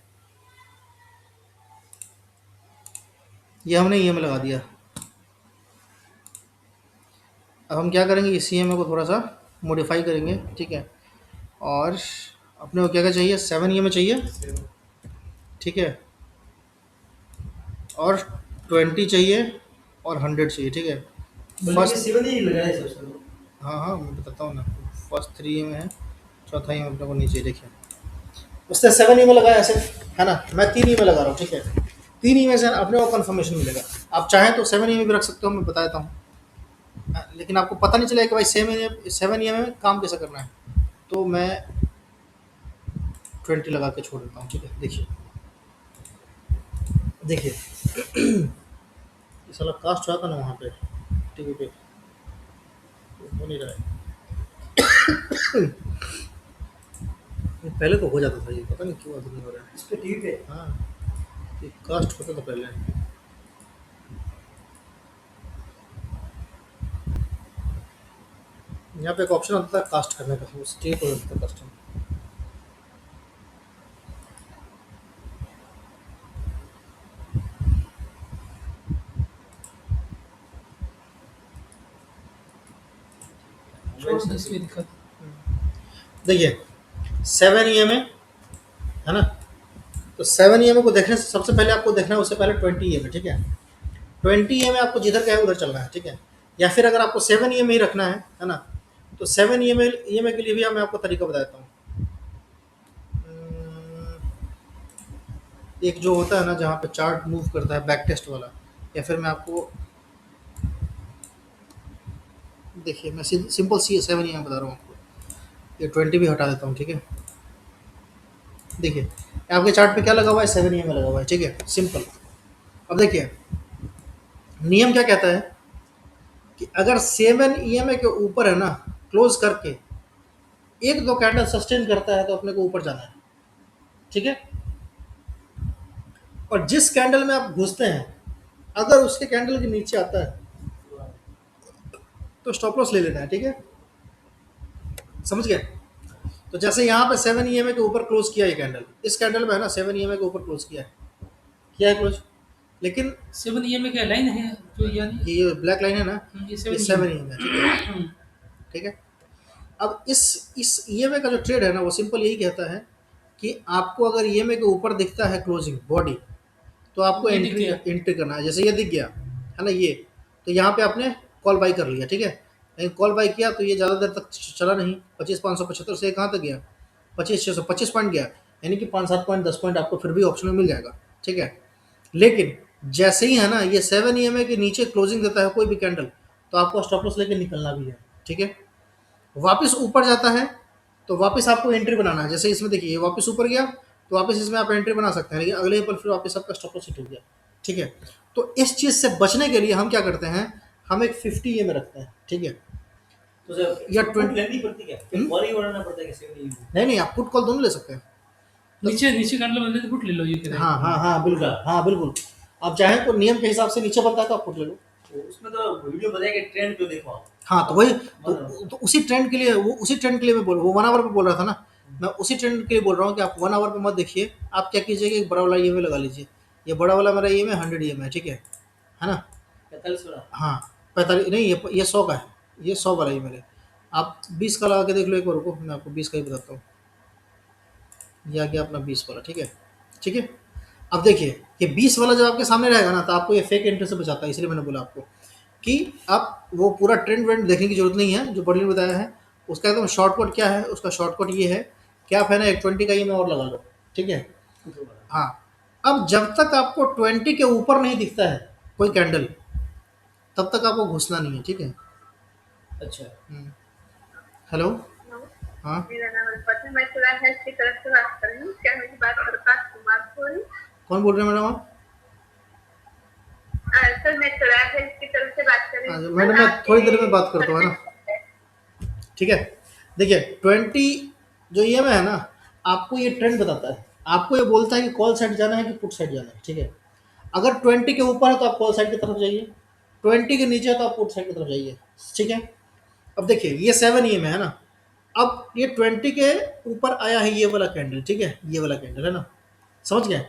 ये हमने EMI लगा दिया। अब हम क्या करेंगे, इस EMI को थोड़ा सा मॉडिफाई करेंगे, ठीक है, और अपने को क्या क्या चाहिए, 7 EMI चाहिए, ठीक है, और 20 चाहिए और 100 चाहिए, ठीक है। बल्कि फर्स्ट, 7 ही लगाया है सर। हाँ हाँ मैं बताता हूँ ना, फर्स्ट 3 EMI है, चौथा EMI अपने को नीचे, देखिए उसने 7 EMI लगाया ऐसे, है ना, मैं 3 EMI लगा रहा हूँ, ठीक है, 3 EMI से अपने को कन्फर्मेशन मिलेगा। आप चाहें तो 7 EMI भी रख सकते हो, मैं बता देता हूँ, लेकिन आपको पता नहीं चलेगा कि भाई 7 EMI में काम कैसे करना है, तो मैं 20 लगा के छोड़ देता हूँ, ठीक है। देखिए देखिए ये साला कास्ट हुआ था ना वहाँ पे टीवी पे, हो नहीं रहा है। ये पहले तो हो जाता था, ये पता नहीं क्यों अभी नहीं हो रहा है। इस पे टीवी पे हाँ, ये कास्ट होता था पहले। यहाँ पे एक ऑप्शन आता था कास्ट करने का, वो स्टेट हो जाता था कस्टम। इसलिए दिक्कत। देखिए 7 EMI है ना, तो 7 EMI को देखने से सबसे पहले आपको देखना है, उससे पहले 20 EMI, ठीक है। 20 EMI आपको जिधर कहे उधर चलना है, ठीक है, या फिर अगर आपको 7 EMI ही रखना है ना, तो 7 EMI के लिए भी मैं आपको तरीका बताता हूँ। एक जो होता है ना जहाँ पे चार्ट मूव करता है बैक टेस्ट वाला, या फिर मैं आपको, देखिए मैं सिंपल सी 7 EMI बता रहा हूँ आपको, ये 20 भी हटा देता हूँ, ठीक है। देखिए आपके चार्ट पे क्या लगा हुआ है, 7 EMI लगा हुआ है, ठीक है, सिंपल। अब देखिए नियम क्या कहता है कि अगर 7 EMI के ऊपर है ना, क्लोज करके एक दो कैंडल सस्टेन करता है तो अपने को ऊपर जाना है, ठीक है। और जिस कैंडल में आप घुसते हैं, अगर उसके कैंडल के नीचे आता है तो स्टॉप लॉस ले लेना है, ठीक है, समझ गए। तो जैसे यहाँ पे 7 EMI के ऊपर क्लोज किया ये कैंडल, इस कैंडल में है ना 7 EMI के ऊपर क्लोज किया है क्लोज, लेकिन 7 EMI का लाइन है जो यानी ये ब्लैक लाइन है ना, ये ये 7 7 EMI है, ठीक है, ठीक है। अब इस EMI का जो ट्रेड है ना, वो सिंपल यही कहता है कि आपको अगर EMI के ऊपर दिखता है क्लोजिंग बॉडी, तो आपको ये दिख एंट्री गया। एंट्री करना है। जैसे ये दिख गया है ना, ये तो यहाँ पे आपने कॉल बाई कर लिया, ठीक है, लेकिन कॉल बाई किया तो ये ज़्यादा देर तक चला नहीं, 25,575 से कहाँ तक गया, 25,625 पॉइंट गया, यानी कि 5-7 पॉइंट 10 पॉइंट आपको फिर भी ऑप्शन में मिल जाएगा, ठीक है। लेकिन जैसे ही है ना ये 7 EMI के नीचे क्लोजिंग देता है कोई भी कैंडल, तो आपको स्टॉप लॉस लेके निकलना भी है, ठीक है। वापस ऊपर जाता है तो वापस आपको एंट्री बनाना है, जैसे इसमें देखिए ये वापस ऊपर गया तो वापस इसमें आप एंट्री बना सकते हैं, लेकिन अगले पर फिर वापस आपका स्टॉप लॉस हिट हो गया, ठीक है। तो इस चीज़ से बचने के लिए हम क्या करते हैं, हम एक 50 EMI रखते हैं, ठीक है। तो सर या या 20 लेनी पड़ती क्या, फिर कॉल ही बनाना पड़ता है कैसे नहीं? नहीं आप पुट कॉल दोनों ले सकते हैं। नीचे नीचे कैंडल बन तो पुट ले लो ये कह रहे हैं। हाँ बिल्कुल, हाँ बिल्कुल, आप चाहें तो नियम के हिसाब से नीचे बनता है तो आप पुट ले लो। तो उसमें तो वीडियो बताया कि ट्रेंड जो देखो आप। हाँ तो वही तो उसी ट्रेंड के लिए उसी ट्रेंड के लिए मैं बोल, वो 1 आवर पे बोल रहा था ना, मैं उसी ट्रेंड के लिए बोल रहा हूँ कि आप 1 आवर पे मत देखिए। आप क्या कीजिए कि एक बड़ा वाला EMI लगा लीजिए, ये बड़ा वाला मेरा EMI 100 EMI है, ठीक है ना। 45 वाला। हाँ 45 नहीं, ये 100 का है, ये 100 वाला EMI है। आप 20 का लगा के देख लो एक बार, रुको मैं आपको 20 का ही बताता हूँ। ये आ गया अपना 20 वाला, ठीक है, ठीक है। अब देखिए ये 20 वाला जब आपके सामने रहेगा ना, तो आपको ये फेक एंट्री से बचाता है, इसलिए मैंने बोला आपको कि आप वो पूरा ट्रेंड वेंड देखने की जरूरत नहीं है, जो बर्लिन बताया है उसका एकदम शॉर्टकट क्या है, उसका शॉर्टकट ये है कि आप है ना एक 20 का EMI और लगा लो, ठीक है। हाँ, अब जब तक आपको 20 के ऊपर नहीं दिखता है कोई कैंडल, तब तक आपको घुसना नहीं है, ठीक है। अच्छा। हेलो, हाँ मेरा नाम अर्पिता, मैं थोड़ा हेल्थ की तरफ से बात कर रही हूँ। क्या मेरी बात प्रकाश कुमार से हो रही? कौन बोल रहे हैं मैडम आप? सर मैं थोड़ा हेल्थ की तरफ से बात कर रही हाँ, हूँ। मैडम मैं थोड़ी देर में बात करता हूँ, है ना, ठीक है। देखिए 20 जो EMI है ना, आपको ये ट्रेंड बताता है, आपको ये बोलता है कि कॉल साइड जाना है कि पुट साइड जाना है, ठीक है। अगर 20 के ऊपर है तो आप कॉल साइड की तरफ जाइए, 20 के नीचे है तो आप पुट साइड की तरफ जाइए, ठीक है। अब देखिए ये 7 EM है ना, अब ये 20 के ऊपर आया है ये वाला कैंडल, ठीक है, ये वाला कैंडल है ना, समझ गए,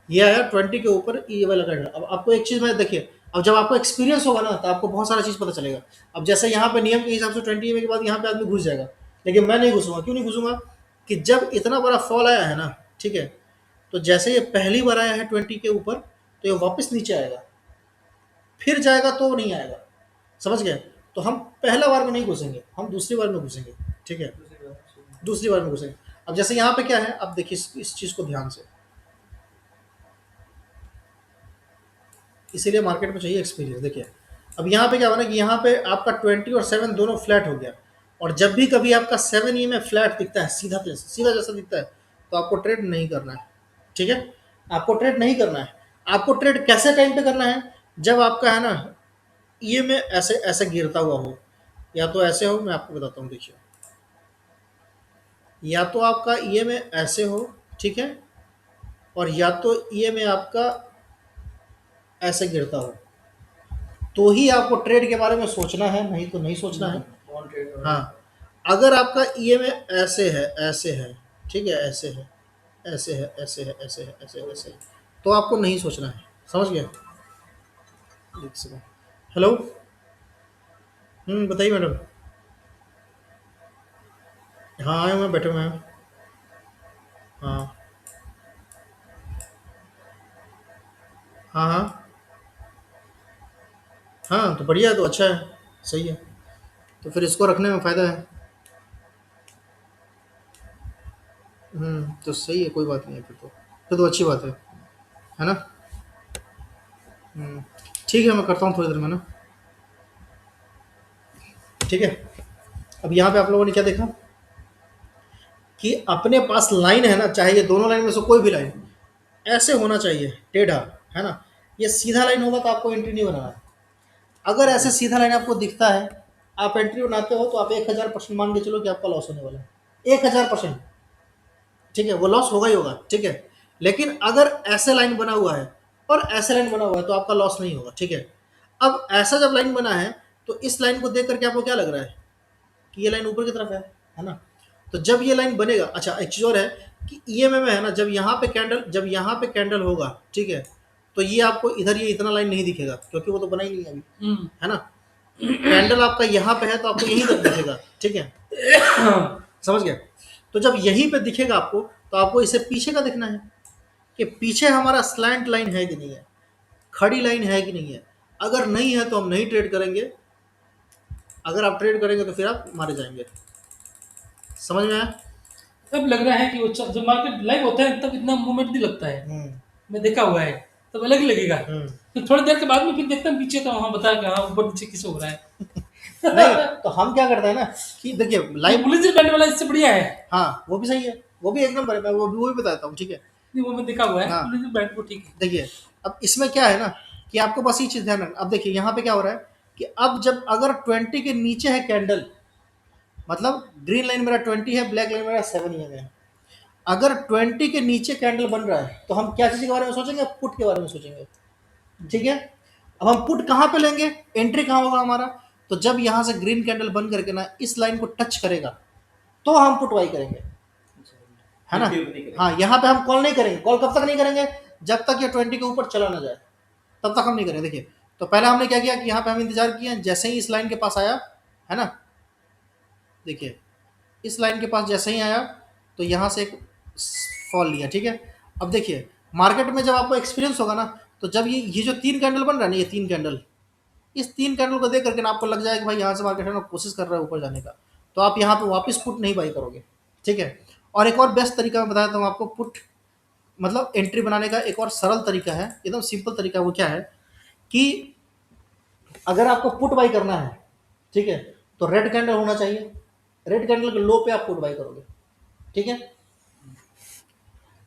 ये आया 20 के ऊपर ये वाला कैंडल। अब आपको एक चीज़ मैं देखिए, अब जब आपको एक्सपीरियंस होगा ना तो आपको बहुत सारा चीज़ पता चलेगा। अब जैसे यहाँ पे नियम के हिसाब से 20 EM के बाद यहाँ पे आदमी घुस जाएगा, लेकिन मैं नहीं घुसूंगा। क्यों नहीं घुसूंगा? कि जब इतना बड़ा फॉल आया है ना, ठीक है, तो जैसे ये पहली बार आया है 20 के ऊपर, तो ये वापस नीचे आएगा, फिर जाएगा तो नहीं आएगा, समझ गए। तो हम पहला बार में नहीं घुसेंगे, हम दूसरी बार में घुसेंगे, ठीक है, दूसरी बार में घुसेंगे। अब जैसे यहाँ पे क्या है, अब देखिए इस चीज़ को ध्यान से, इसीलिए मार्केट में चाहिए एक्सपीरियंस। देखिए अब यहाँ पे क्या हुआ ना कि यहाँ पे आपका 20 और 7 दोनों फ्लैट हो गया, और जब भी कभी आपका 7 EM में फ्लैट दिखता है, सीधा सीधा जैसा दिखता है, तो आपको ट्रेड नहीं करना है, ठीक है, आपको ट्रेड नहीं करना है। आपको ट्रेड कैसे टाइम पे करना है? जब आपका है ना ये में ऐसे ऐसे गिरता हुआ हो, या तो ऐसे हो, मैं आपको बताता हूँ, देखिए, या तो आपका ये में ऐसे हो, ठीक है, और या तो ये में आपका ऐसे गिरता हो, तो ही आपको ट्रेड के बारे में सोचना है, नहीं तो नहीं सोचना है। On trade. हाँ, अगर आपका ये में ऐसे है, ऐसे है, ठीक है, ऐसे है, ऐसे है, ऐसे है, ऐसे है, ऐसे है, ऐसे है, तो आपको नहीं सोचना है, समझ गए। हेलो, बताइए मैडम। हाँ आए मैं बैठे हुए हैं। हाँ हाँ हाँ हाँ, तो बढ़िया है, तो अच्छा है, सही है, तो फिर इसको रखने में फ़ायदा है। तो सही है, कोई बात नहीं है, फिर तो अच्छी बात है ना। ठीक है, मैं करता हूँ थोड़ी देर में ना, ठीक है। अब यहाँ पे आप लोगों ने क्या देखा कि अपने पास लाइन है ना, चाहे ये दोनों लाइन में से कोई भी लाइन ऐसे होना चाहिए, टेढ़ा, है ना। ये सीधा लाइन होगा तो आपको एंट्री नहीं बनाना है। अगर ऐसे सीधा लाइन आपको दिखता है, आप एंट्री बनाते हो, तो आप 1000% मान के चलो कि आपका लॉस होने वाला है, 1000%, ठीक है, वो लॉस होगा ही होगा, ठीक है। लेकिन अगर ऐसे लाइन बना हुआ है और ऐसे लाइन बना हुआ है तो आपका लॉस नहीं होगा, ठीक है। अब ऐसा जब लाइन बना है, तो इस लाइन को देख करके आपको क्या लग रहा है कि ये लाइन ऊपर की तरफ है ना। तो जब ये लाइन बनेगा, अच्छा एक चीज़ और है कि ईएमए में है ना, जब यहाँ पे कैंडल होगा, ठीक है, तो ये आपको इधर ये इतना लाइन नहीं दिखेगा, क्योंकि वो तो बना ही नहीं है अभी, है ना। कैंडल आपका यहाँ पे है तो आपको यहीं तक दिखेगा, ठीक है, समझ गए। तो जब यहीं पे दिखेगा आपको, तो आपको इसे पीछे का देखना है कि पीछे हमारा स्लैंट लाइन है कि नहीं है, खड़ी लाइन है कि नहीं है। अगर नहीं है तो हम नहीं ट्रेड करेंगे, अगर आप ट्रेड करेंगे तो फिर आप मारे जाएंगे। समझ में आया? तब लग रहा है कि वो जब मार्केट लाइव होता है तब इतना मूवमेंट नहीं लगता है, हम्म मैं देखा हुआ है, तब अलग ही लगेगा। हम्म। फिर थोड़ी देर के बाद में फिर देखता हूँ पीछे, तो वहाँ बता कि हाँ ऊपर नीचे किस हो रहा है। नहीं, तो हम क्या करते हैं ना कि देखिए ये लाइव, बुलिश बैंड वाला इससे बढ़िया है। हाँ वो भी सही है, वो भी एक नंबर है, मैं वो भी बताता हूँ, ठीक है। नहीं वो मैं देखा हुआ है, हाँ। बुलिश बैंड को ठीक है। देखिए अब इसमें क्या है ना कि आपको बस ये चीज़ ध्यान रखना। अब देखिए यहाँ पे क्या हो रहा है कि अब जब अगर 20 के नीचे है कैंडल, मतलब ग्रीन लाइन मेरा 20 है, ब्लैक लाइन मेरा 7 EM है, अगर 20 के नीचे कैंडल बन रहा है तो हम क्या चीज़ के बारे में सोचेंगे? पुट के बारे में सोचेंगे, ठीक है। अब हम पुट कहाँ पे लेंगे, एंट्री कहाँ होगा हमारा? तो जब यहाँ से ग्रीन कैंडल बन करके ना इस लाइन को टच करेगा तो हम पुट बाई करेंगे, है ना। हाँ, यहाँ पे हम कॉल नहीं करेंगे। कॉल कब तक नहीं करेंगे? जब तक ये 20 के ऊपर चला ना जाए, तब तक हम नहीं करेंगे। देखिए तो पहले हमने क्या किया कि यहाँ पे हम इंतजार किए, जैसे ही इस लाइन के पास आया, है ना, देखिए इस लाइन के पास जैसे ही आया तो यहाँ से एक फॉल लिया, ठीक है। अब देखिए मार्केट में जब आपको एक्सपीरियंस होगा ना, तो जब ये जो 3 कैंडल बन रहा है ना, ये 3 कैंडल, इस 3 कैंडल को देख करके ना आपको लग जाएगा कि भाई यहाँ से मार्केट है ना कोशिश कर रहा है ऊपर जाने का, तो आप यहाँ पे वापस पुट नहीं बाई करोगे, ठीक है। और एक और बेस्ट तरीका मैं बताता हूँ आपको, पुट मतलब एंट्री बनाने का एक और सरल तरीका है, एकदम सिंपल तरीका। वो क्या है कि अगर आपको पुट बाई करना है, ठीक है, तो रेड कैंडल होना चाहिए, रेड कैंडल के लो पे आप पुट बाई करोगे, ठीक है।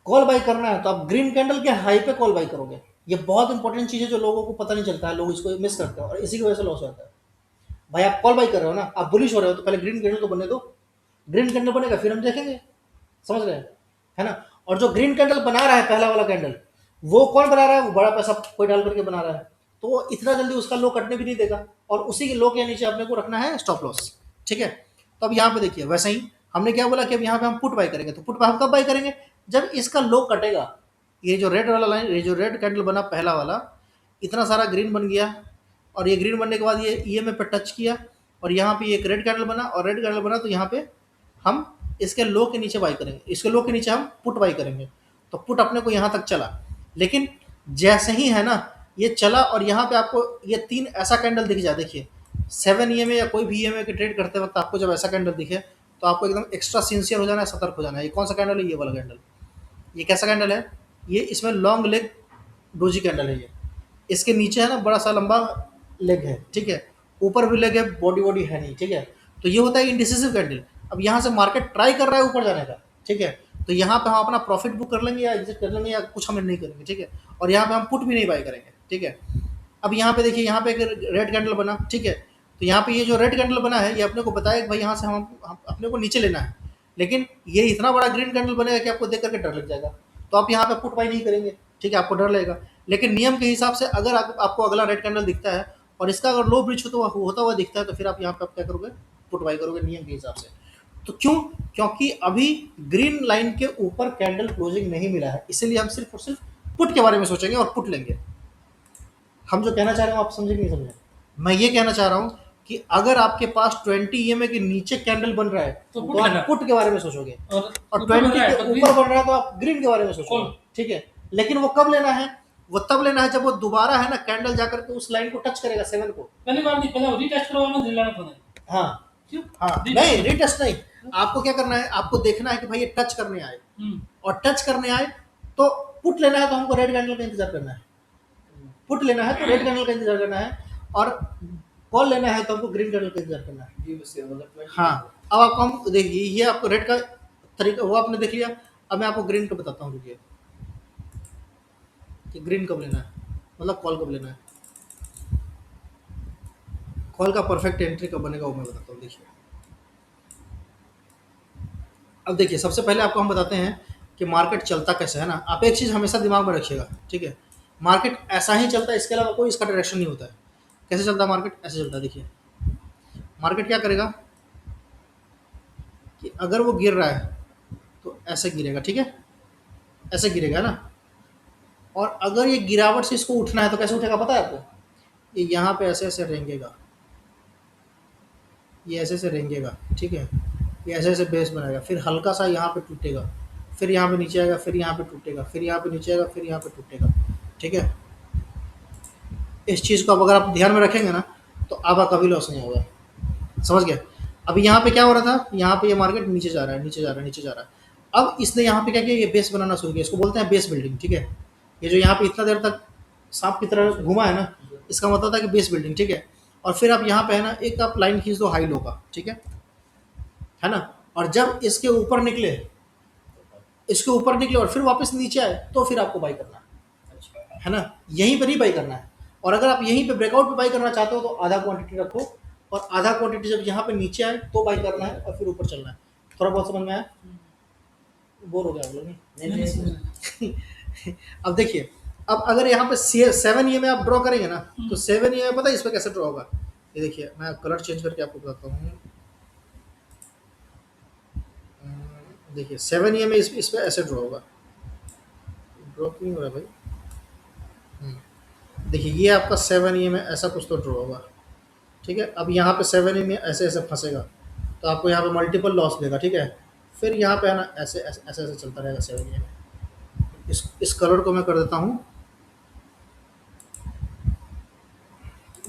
कॉल बाई करना है तो आप ग्रीन कैंडल के हाई पे कॉल बाई करोगे। ये बहुत इंपॉर्टेंट चीज़ है जो लोगों को पता नहीं चलता है, लोग इसको मिस करते हैं और इसी की वजह से लॉस होता है। भाई आप कॉल बाई कर रहे हो ना, आप बुलिश हो रहे हो, तो पहले ग्रीन कैंडल को बनने दो, ग्रीन कैंडल बनेगा फिर हम देखेंगे, समझ रहे हैं। है ना। और जो ग्रीन कैंडल बना रहा है पहला वाला कैंडल, वो कौन बना रहा है? वो बड़ा पैसा कोई डाल करके बना रहा है, तो वो इतना जल्दी उसका लो कटने भी नहीं देगा, और उसी के लो के नीचे अपने को रखना है स्टॉप लॉस, ठीक है। तो अब यहाँ पे देखिए वैसे ही हमने क्या बोला कि अब यहाँ पे हम पुट बाई करेंगे, तो पुट हम कब बाई करेंगे? जब इसका लो कटेगा। ये जो रेड वाला लाइन, ये जो रेड कैंडल बना पहला वाला, इतना सारा ग्रीन बन गया, और ये ग्रीन बनने के बाद ये ईएमए पे टच किया, और यहाँ पे एक रेड कैंडल बना, और रेड कैंडल बना तो यहाँ पे हम इसके लो के नीचे बाई करेंगे, इसके लो के नीचे हम पुट बाई करेंगे। तो पुट अपने को यहाँ तक चला, लेकिन जैसे ही है ना ये चला, और यहाँ पे आपको ये 3 ऐसा कैंडल दिख जाए, देखिए 7 ईएमए या कोई भी ईएमए के ट्रेड करते वक्त आपको जब ऐसा कैंडल दिखे, तो आपको एकदम एक्स्ट्रा सिंसियर हो जाना है, सतर्क हो जाना है। ये कौन सा कैंडल है? ये वाला कैंडल। ये कैसा कैंडल है? ये इसमें लॉन्ग लेग डोजी कैंडल है। ये इसके नीचे है ना बड़ा सा लंबा लेग है, ठीक है, ऊपर भी लेग है, बॉडी है नहीं, ठीक है। तो ये होता है इंडिसिसिव कैंडल। अब यहाँ से मार्केट ट्राई कर रहा है ऊपर जाने का, ठीक है, तो यहाँ पे हम अपना प्रॉफिट बुक कर लेंगे या एग्जिट कर लेंगे, या कुछ हम नहीं करेंगे, ठीक है। और यहाँ पे हम पुट भी नहीं बाई करेंगे, ठीक है। अब यहाँ पे देखिए, यहाँ पे एक रेड कैंडल बना, ठीक है, तो यहाँ पे ये जो रेड कैंडल बना है, ये अपने को बताया कि भाई यहाँ से हम अपने को नीचे लेना है, लेकिन ये इतना बड़ा ग्रीन कैंडल बनेगा कि आपको देख करके डर लग जाएगा, तो आप यहाँ पे पुट बाई नहीं करेंगे, ठीक है, आपको डर लगेगा। लेकिन नियम के हिसाब से अगर आपको अगला रेड कैंडल दिखता है और इसका अगर लो ब्रिज होता हुआ दिखता है, तो फिर आप यहाँ पे आप क्या करोगे? पुट बाई करोगे नियम के हिसाब से। तो क्यों? क्योंकि अभी ग्रीन लाइन के ऊपर कैंडल क्लोजिंग नहीं मिला है, इसीलिए हम सिर्फ और सिर्फ पुट के बारे में सोचेंगे और पुट लेंगे। हम जो कहना चाह रहे हैं आप समझे कि नहीं समझे? मैं ये कहना चाह रहा हूँ कि अगर आपके पास 20 ईएमए के नीचे कैंडल बन रहा है तो तो आप पुट के बारे में सोचोगे, और 20 के ऊपर बन रहा है तो आप ग्रीन के बारे में सोचोगे, ठीक है। लेकिन वो कब लेना है? वो तब लेना है जब वो दोबारा है ना कैंडल जाकर के उस लाइन को टच करेगा 7 को। पहली बार नहीं, पहले रीटेस्ट करवाना दिलाना पड़ेगा। हाँ क्यों? हाँ, नहीं रीटेस्ट नहीं, आपको क्या करना है? आपको देखना है कि भाई ये टच करने आए, और टच करने आए तो पुट लेना है, तो हमको रेड कैंडल का इंतजार करना है। पुट लेना है तो रेड कैंडल का इंतजार करना है, और कॉल लेना है तो हमको ग्रीन कैंडल का इंतजार करना है। हाँ, अब आपको हम देखिए, ये आपको रेड का तरीका वो आपने देख लिया। अब मैं आपको ग्रीन का बताता हूँ, रुकिए, कि ग्रीन कब लेना है, मतलब कॉल कब लेना है। कॉल का परफेक्ट एंट्री कब बनेगा वो मैं बताता हूँ, देखिए। अब देखिए, सबसे पहले आपको हम बताते हैं कि मार्केट चलता कैसे है ना। आप एक चीज़ हमेशा दिमाग में रखिएगा, ठीक है, मार्केट ऐसा ही चलता है, इसके अलावा कोई इसका डायरेक्शन नहीं होता है। कैसे चलता है मार्केट? ऐसे चलता है, देखिए। मार्केट क्या करेगा कि अगर वो गिर रहा है तो ऐसे गिरेगा, ठीक है, ऐसे गिरेगा ना। और अगर ये गिरावट से इसको उठना है तो कैसे उठेगा पता है आपको? ये यहाँ पे ऐसे ऐसे रेंगेगा, ये ऐसे ऐसे रेंगेगा, ठीक है, ये ऐसे ऐसे बेस बनाएगा, फिर हल्का सा यहाँ पे टूटेगा, फिर यहाँ पे नीचे आएगा, फिर यहाँ पे टूटेगा, फिर यहाँ पे नीचे आएगा, फिर यहाँ पे टूटेगा, ठीक है। इस चीज़ को अब अगर आप ध्यान में रखेंगे ना तो आपका कभी लॉस नहीं होगा, समझ गए? अभी यहाँ पे क्या हो रहा था? यहाँ पे ये मार्केट नीचे जा रहा है, नीचे जा रहा है, नीचे जा रहा है। अब इसने यहाँ पे क्या किया? ये बेस बनाना शुरू किया, इसको बोलते हैं बेस बिल्डिंग, ठीक है। ये जो यहाँ पे इतना देर तक सांप की तरह घुमा है ना, इसका मतलब था कि बेस बिल्डिंग, ठीक है। और फिर आप यहाँ पे है ना एक आप लाइन खींच दो हाई लो का, ठीक है ना। और जब इसके ऊपर निकले, इसके ऊपर निकले और फिर वापस नीचे आए, तो फिर आपको बाई करना है ना, यहीं पर ही बाई करना है। और अगर आप यहीं पे ब्रेकआउट पे बाई करना चाहते हो तो आधा क्वांटिटी रखो, और आधा क्वांटिटी जब यहाँ पे नीचे आए तो बाई करना है, और फिर ऊपर चलना है। थोड़ा बहुत समझ में आया? बोर हो गया आप लोग? नहीं। अब देखिए, अब अगर यहाँ पे 7 ई में आप ड्रॉ करेंगे ना, तो 7 ई में पता है इस पर कैसे ड्रॉ होगा? ये देखिए, मैं कलर चेंज करके आपको बताता हूँ। देखिए 7 ई में इस पर ऐसे ड्रॉ होगा। ड्रॉ क्यों हो रहा है भाई? देखिए, ये आपका 7 ई में ऐसा कुछ तो ड्रॉ होगा, ठीक है। अब यहाँ पे 7 ई में ऐसे ऐसे फंसेगा, तो आपको यहाँ पे मल्टीपल लॉस देगा, ठीक है। फिर यहाँ पे है ना ऐसे ऐसे ऐसे ऐसे चलता रहेगा 7 ई में। इस कलर को मैं कर देता हूँ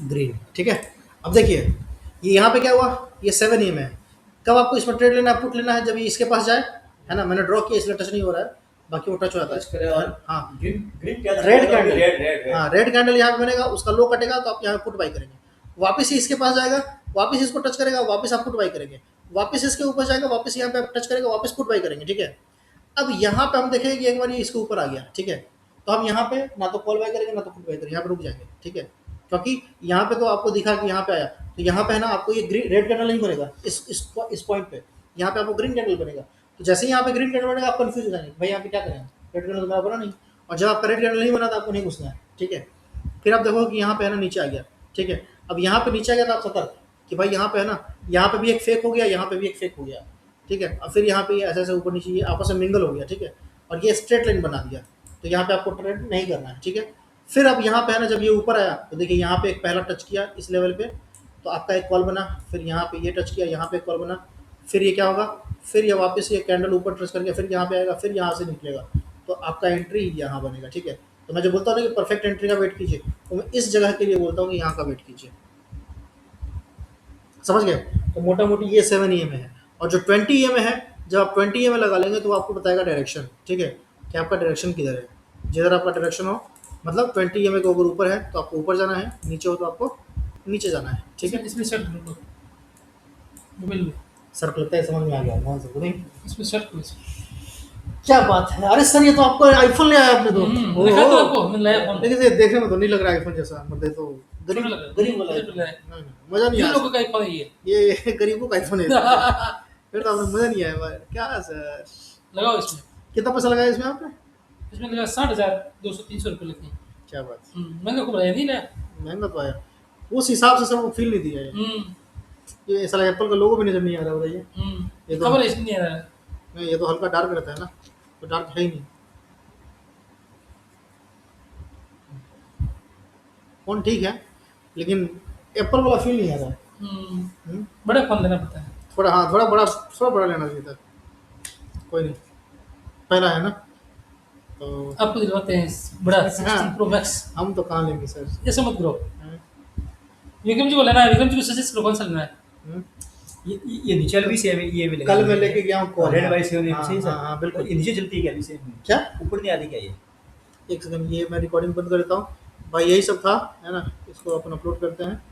ग्रीन, ठीक है। अब देखिए, ये यहाँ पे क्या हुआ? ये 7 ई में है। कब आपको इसमें ट्रेड लेना है, पुट लेना है? जब ये इसके पास जाए, है ना। मैंने ड्रॉ किया इसलिए टच नहीं हो रहा है, बाकी वो टच हो जाता है। हाँ, रेड कैंडल, हाँ रेड कैंडल यहाँ पे बनेगा, उसका लो कटेगा तो आप यहाँ पे पुट बाई करेंगे। वापस ही इसके पास जाएगा, वापस इसको टच करेगा, वापस आप पुट बाई करेंगे। वापस इसके ऊपर जाएगा, वापस यहाँ पे आप टच करेगा, वापस पुट बाई करेंगे, ठीक है। अब यहाँ पे हम देखेंगे कि एक बार ये इसके ऊपर आ गया, ठीक है, तो हम यहाँ पे ना तो कॉल बाई करेंगे ना तो पुट बाई करेंगे, यहाँ पे रुक जाएंगे, ठीक है। क्योंकि यहाँ पे तो आपको दिखा कि यहाँ पे आया, तो यहाँ पे है ना आपको ये रेड कैंडल नहीं बनेगा इस पॉइंट पे, यहाँ पे आपको ग्रीन कैंडल बनेगा। तो जैसे ही यहाँ पे ग्रीन कैंडल बनेगा आप कंफ्यूज हो जाएंगे, भाई यहाँ पे क्या करें, रेड कैंडल तो मेरा बना नहीं। और जब आपका रेड कैंडल नहीं बना तो आपको नहीं घुसना है, ठीक है। फिर आप देखो कि यहाँ पे है ना नीचे आ गया, ठीक है। अब यहाँ पे नीचे आ गया तो आप सतर्क कि भाई यहाँ पे है ना, यहाँ पे भी एक फेक हो गया, यहाँ पे भी एक फेक हो गया, ठीक है। और फिर यहाँ पे ऐसे ऐसे ऊपर नीचे ये आपस में मिंगल हो गया, ठीक है। और ये स्ट्रेट लाइन बना दिया, तो यहाँ पे आपको ट्रेड नहीं करना है, ठीक है। फिर अब यहाँ पे है ना, जब ये ऊपर आया तो देखिए यहाँ पे एक पहला टच किया इस लेवल पे, तो आपका एक कॉल बना। फिर यहाँ पे ये टच किया, यहाँ पे एक कॉल बना। फिर ये क्या होगा, फिर ये वापस ये कैंडल ऊपर टच करके फिर यहाँ पे आएगा, फिर यहाँ से निकलेगा, तो आपका एंट्री यहाँ बनेगा, ठीक है। तो मैं जो बोलता हूँ ना कि परफेक्ट एंट्री का वेट कीजिए, तो मैं इस जगह के लिए बोलता हूँ कि यहाँ का वेट कीजिए, समझ गए। तो मोटा मोटी ये 7 EMA है। और जो 20 EMA है, जब आप 20 EMA लगा लेंगे तो आपको बताएगा डायरेक्शन, ठीक है, कि आपका डायरेक्शन किधर है। जिधर आपका डायरेक्शन हो, मतलब 20 EMA को अगर ऊपर है तो आपको ऊपर जाना है, नीचे हो तो आपको नीचे जाना है, ठीक है। इसमें सेट करो मोबाइल में, सर लगता है समझ में आ गया, कौन सा नहीं। इसमें सेट करो क्या बात है, अरे सर ये तो आपको आईफोन ले आया आपने तो। देखा तो आपको मैंने लाया फोन, लेकिन ये देखने में तो नहीं लग रहा आईफोन जैसा, मतलब तो गरीब छोटा लगा, गरीब वाला बजट में है। लाया। मजा नहीं ये आया, लोगों का iPhone है ये। ये गरीबों का आईफोन है। फिर तो आपने मजा नहीं आया भाई, क्या सर। लगाओ इसमें, कितना पैसा लगाया इसमें आपने? इसमें लगा 60,000 200 300 रुपये लेते हैं। क्या बात, महंगा खूब रहा नहीं लाया। महंगा तो आया, उस हिसाब से सब फील नहीं दिया है। ये साला एप्पल का लोगो भी नजर नहीं आ रहा, बताइए। ये तो खबर इसलिए नहीं आ रहा है। नहीं, ये तो हल्का डार्क रहता है ना, तो डार्क है ही नहीं। फोन ठीक है, लेकिन एप्पल वाला फील नहीं आ रहा है। बड़ा फोन लेना पड़ता है। थोड़ा, हाँ थोड़ा बड़ा लेना चाहिए था। कोई नहीं, पहला है ना, तो आपको दिलवाते हैं बड़ा 16 Pro Max। हम तो कहाँ लेंगे सर। ऐसा मत करो, हैं? विक्रम जी को लेना है, विक्रम जी को सजेस्ट करो कौन सा लेना है। हम्म? ये नीचे भी सेम है, ये भी कल मैं लेके गया हूँ कॉल, रेड वाइट सेम हाँ, सही सर। हाँ, बिल्कुल। ये नीचे चलती है क्या अभी सेम? क्या? ऊपर नहीं आती क्या ये? एक सेकंड, ये मैं रिकॉर्डिंग बंद कर देता हूँ भाई, यही सब था, है ना। इसको अपन अपलोड करते हैं।